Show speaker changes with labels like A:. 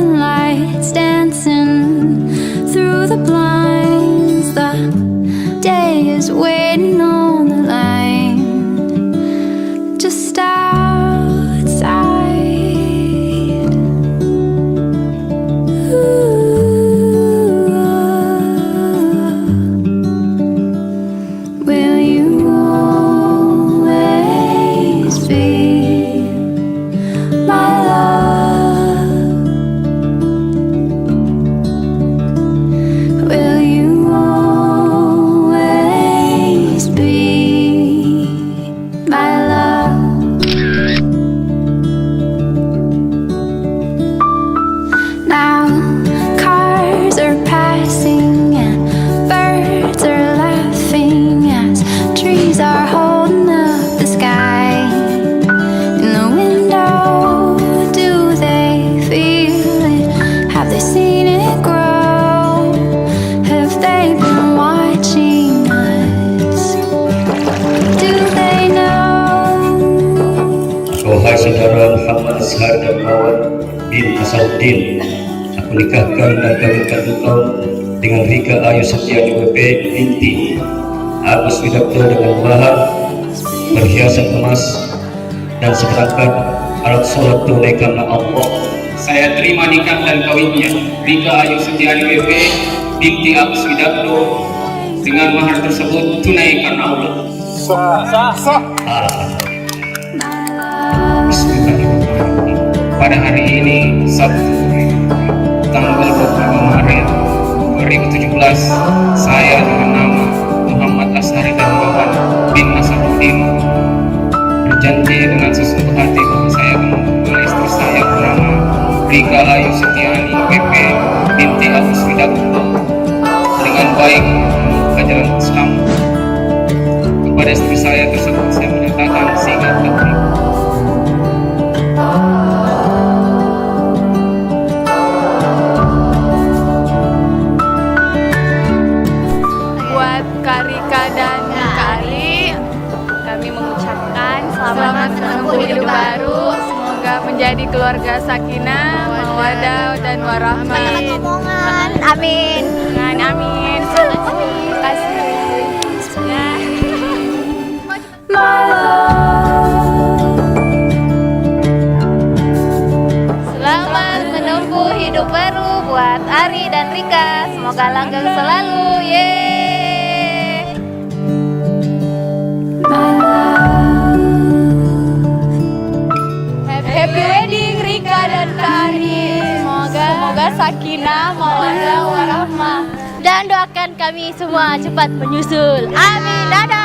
A: moonlight's dancing through the blinds. The day is waiting on the line, just outside. Will you always be my love? Will you always be my love? Now cars are passing and birds are laughing as trees are holding up the sky. In the window, do they feel it? Have they seen it grow? Have they been watching us? Do they know?
B: Wahai saudara Muhammad Ashar dan Mawar bin Asauddin, aku nikahkan dan kawinkan engkau dengan Rika Ayu Setiani WP binti Agus Widakdo dengan mahar perhiasan emas dan seperangkat alat sholat tunai karena Allah.
C: Saya terima nikah dan kawinnya Rika Ayu Setiani WP binti Agus Widakdo dengan mahar tersebut tunai karena Allah. Bismillahirrahmanirrahim. Pada hari ini Sabtu tanggal 25 Maret 2017, saya dengan nama Muhammad Ashari dan Wawan bin Nasaruddin berjanji dengan sesungguh hati bahwa saya akan membawa istri saya bernama Rika Ayu Setiani WP binti Agus Widakdo dengan baik ajaran Islam. Kepada istri saya tersebut saya menyatakan singkat kata.
D: Buat Kak Rika dan Kak Ali, kami mengucapkan selamat menempuh hidup baru. Semoga menjadi keluarga sakinah, mawaddah dan warahmah.
E: Amin.
D: Amin. Terima kasih.
A: My love.
E: Selamat menempuh hidup baru buat Ari dan Rika. Semoga langgeng selalu. Yeay.
A: My love.
D: Happy wedding Rika dan Kak Ari. Semoga sakinah, mawaddah warahmah.
E: Dan doakan kami semua cepat menyusul. Amin. Dadah.